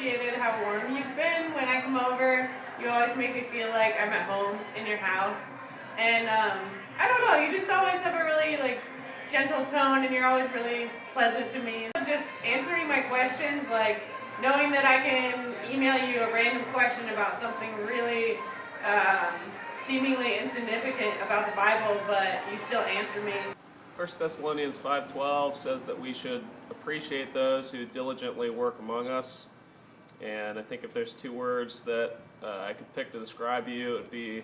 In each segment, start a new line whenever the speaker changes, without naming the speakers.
appreciated how warm you've been when I come over. You always make me feel like I'm at home in your house. And I don't know, you just always have a really like gentle tone and you're always really pleasant to me. Just answering my questions, like knowing that I can email you a random question about something really seemingly insignificant about the Bible, but you still answer me.
1 Thessalonians 5:12 says that we should appreciate those who diligently work among us. And I think if there's two words that I could pick to describe you, it would be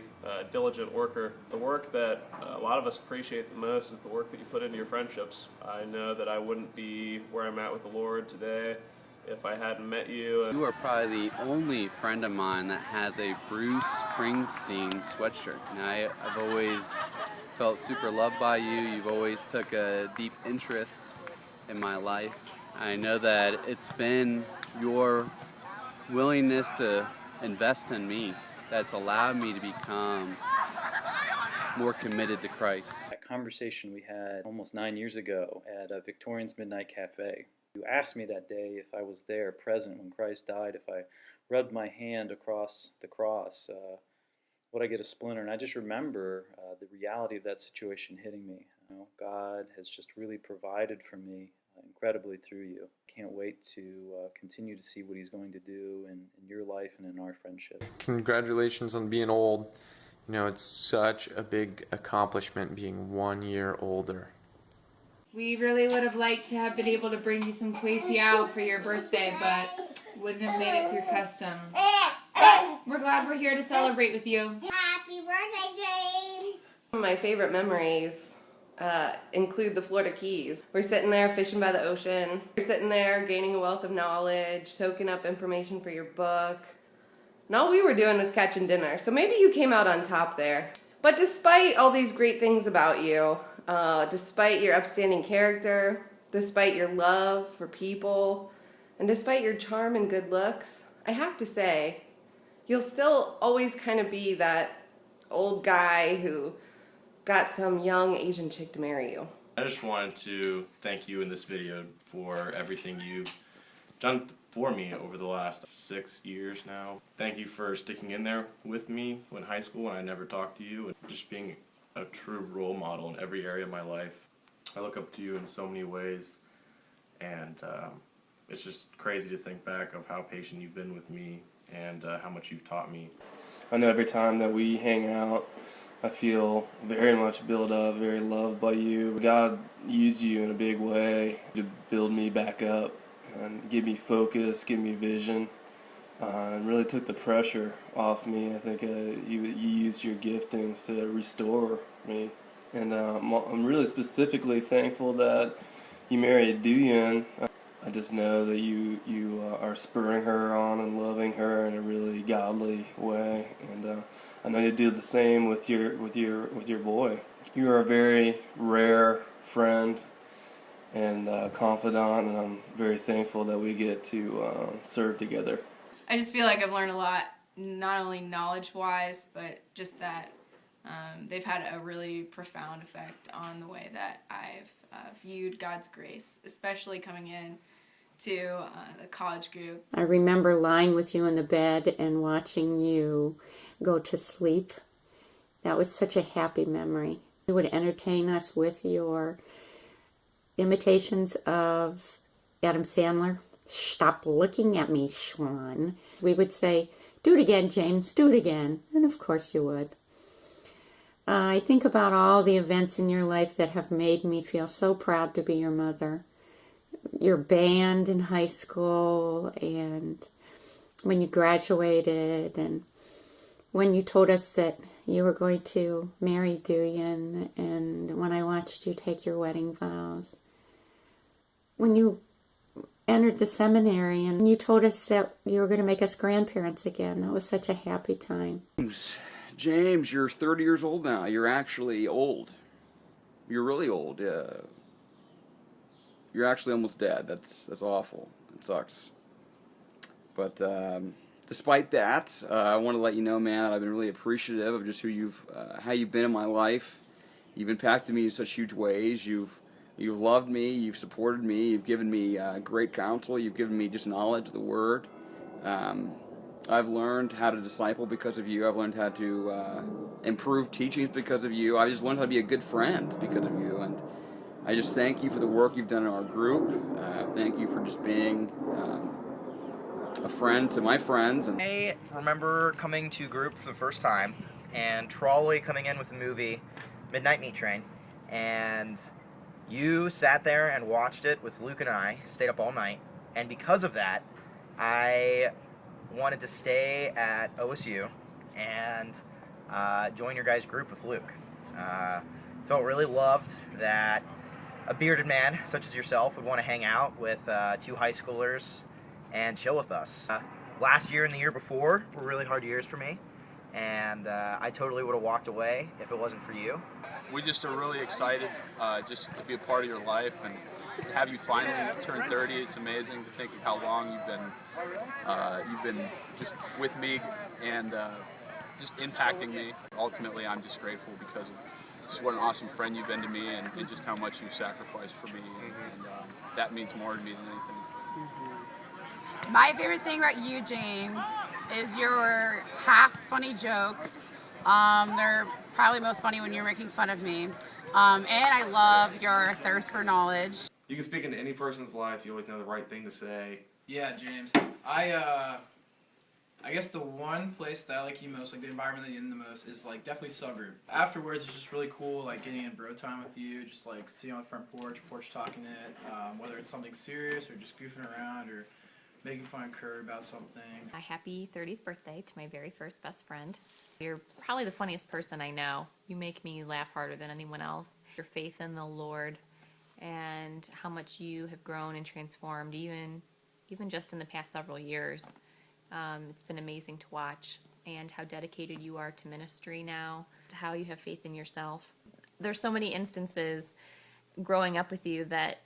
diligent worker. The work that a lot of us appreciate the most is the work that you put into your friendships. I know that I wouldn't be where I'm at with the Lord today if I hadn't met you.
You are probably the only friend of mine that has a Bruce Springsteen sweatshirt. And I've always felt super loved by you. You've always took a deep interest in my life. I know that it's been your willingness to invest in me that's allowed me to become more committed to Christ.
That conversation we had almost 9 years ago at Victorian's Midnight Cafe. You asked me that day if I was there present when Christ died, if I rubbed my hand across the cross, would I get a splinter? And I just remember the reality of that situation hitting me. You know, God has just really provided for me incredibly through you. Can't wait to continue to see what He's going to do in your life and in our friendship.
Congratulations on being old. You know, it's such a big accomplishment being 1 year older.
We really would have liked to have been able to bring you some kway for your birthday, but wouldn't have made it through customs. We're glad we're here to celebrate with you.
Happy birthday, James!
My favorite memories include the Florida Keys. We're sitting there fishing by the ocean. We're sitting there gaining a wealth of knowledge, soaking up information for your book. And all we were doing was catching dinner. So maybe you came out on top there. But despite all these great things about you, despite your upstanding character, despite your love for people, and despite your charm and good looks, I have to say, you'll still always kind of be that old guy who got some young Asian chick to marry you.
I just wanted to thank you in this video for everything you've done for me over the last 6 years now. Thank you for sticking in there with me in high school when I never talked to you, and just being a true role model in every area of my life. I look up to you in so many ways, and it's just crazy to think back of how patient you've been with me and how much you've taught me.
I know every time that we hang out, I feel very much built up, very loved by you. God used you in a big way to build me back up and give me focus, give me vision, and really took the pressure off me. I think you used your giftings to restore me. And I'm really specifically thankful that you married Duyan. I just know that you are spurring her on and loving her in a really godly way, and I know you do the same with your boy. You are a very rare friend and confidant, and I'm very thankful that we get to serve together.
I just feel like I've learned a lot, not only knowledge-wise, but just that they've had a really profound effect on the way that I've viewed God's grace, especially coming in to the college group.
I remember lying with you in the bed and watching you go to sleep. That was such a happy memory. You would entertain us with your imitations of Adam Sandler. Stop looking at me, Sean. We would say, do it again, James, do it again. And of course you would. I think about all the events in your life that have made me feel so proud to be your mother. Your band in high school, and when you graduated, and when you told us that you were going to marry Duyan, and when I watched you take your wedding vows. When you entered the seminary and you told us that you were going to make us grandparents again. That was such a happy time.
James, you're 30 years old now. You're actually old. You're really old. You're actually almost dead. That's awful. It sucks. But despite that, I want to let you know, man, that I've been really appreciative of just how you've been in my life. You've impacted me in such huge ways. You've loved me. You've supported me. You've given me great counsel. You've given me just knowledge of the Word.
I've learned how to disciple because of you. I've learned how to improve teachings because of you. I just learned how to be a good friend because of you. And I just thank you for the work you've done in our group. Thank you for just being a friend to my friends. And
I remember coming to group for the first time and Trolley coming in with the movie Midnight Meat Train, and you sat there and watched it with Luke and I, stayed up all night, and because of that, I wanted to stay at OSU and join your guys' group with Luke. Felt really loved that a bearded man such as yourself would want to hang out with two high schoolers and chill with us. Last year and the year before were really hard years for me, and I totally would have walked away if it wasn't for you.
We just are really excited just to be a part of your life and have you finally turn 30. It's amazing to think of how long you've been just with me and just impacting me. Ultimately, I'm just grateful because of just what an awesome friend you've been to me and just how much you've sacrificed for me, and that means more to me than anything.
My favorite thing about you, James, is your half funny jokes. They're probably most funny when you're making fun of me. And I love your thirst for knowledge.
You can speak into any person's life. You always know the right thing to say.
Yeah, James. I guess the one place that I like you most, like the environment that you're in the most, is like definitely subgroup. Afterwards, it's just really cool, like getting in bro time with you, just like sitting on the front porch talking it, whether it's something serious or just goofing around or making fun of Kurt about something.
A happy 30th birthday to my very first best friend. You're probably the funniest person I know. You make me laugh harder than anyone else. Your faith in the Lord and how much you have grown and transformed, even just in the past several years. It's been amazing to watch, and how dedicated you are to ministry now, how you have faith in yourself. There's so many instances growing up with you that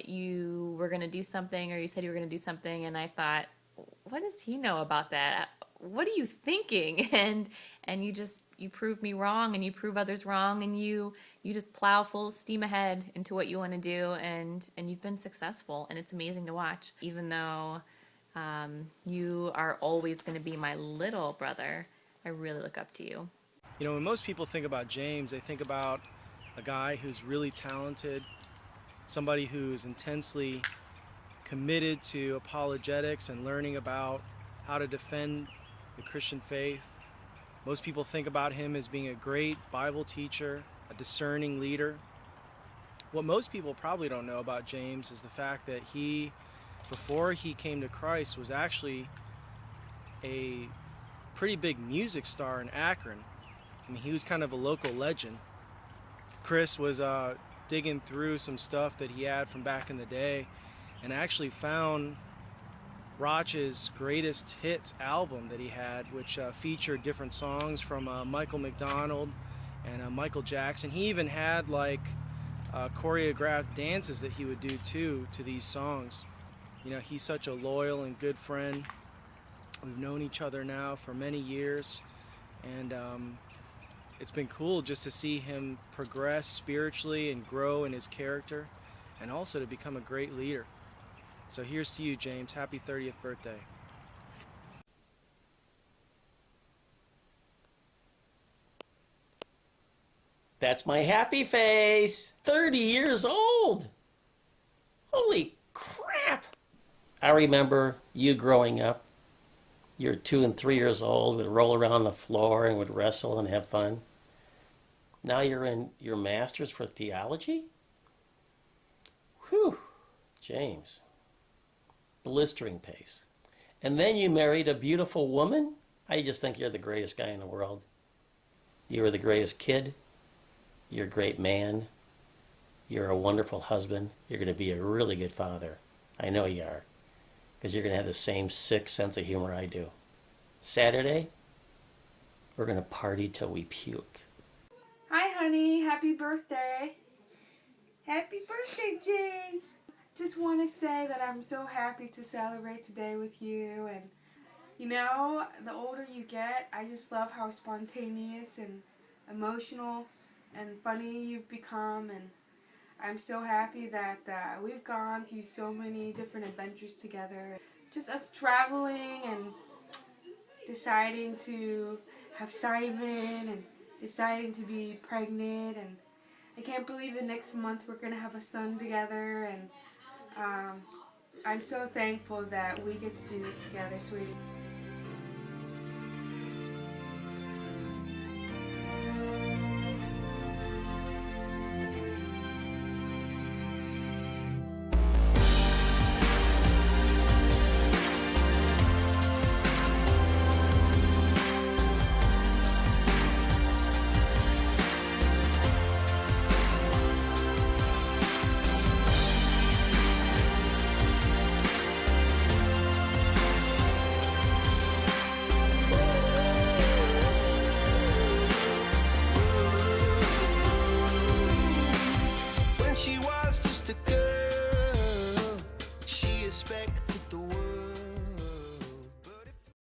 you were going to do something, or you said you were going to do something, and I thought, what does he know about that? What are you thinking? And you prove me wrong, and you prove others wrong, and you just plow full steam ahead into what you want to do, and you've been successful, and it's amazing to watch. Even though you are always going to be my little brother, I really look up to you.
You know, when most people think about James, they think about a guy who's really talented, somebody who's intensely committed to apologetics and learning about how to defend the Christian faith. Most people think about him as being a great Bible teacher, a discerning leader. What most people probably don't know about James is the fact that he, before he came to Christ, was actually a pretty big music star in Akron. I mean, he was kind of a local legend. Chris was digging through some stuff that he had from back in the day and actually found Roch's greatest hits album that he had, which featured different songs from Michael McDonald and Michael Jackson. He even had like choreographed dances that he would do too to these songs. You know, he's such a loyal and good friend. We've known each other now for many years, and it's been cool just to see him progress spiritually and grow in his character, and also to become a great leader. So here's to you, James. Happy 30th birthday.
That's my happy face. 30 years old. Holy crap. I remember you growing up. You were 2 and 3 years old, would roll around the floor and would wrestle and have fun. Now you're in your master's for theology? Whew, James. Blistering pace. And then you married a beautiful woman? I just think you're the greatest guy in the world. You were the greatest kid. You're a great man. You're a wonderful husband. You're going to be a really good father. I know you are. Because you're going to have the same sick sense of humor I do. Saturday, we're going to party till we puke.
Hi, honey. Happy birthday. Happy birthday, James. Just want to say that I'm so happy to celebrate today with you. And, you know, the older you get, I just love how spontaneous and emotional and funny you've become. And I'm so happy that we've gone through so many different adventures together. just us traveling and deciding to have Simon and deciding to be pregnant, and I can't believe the next month we're going to have a son together, and I'm so thankful that we get to do this together, sweetie.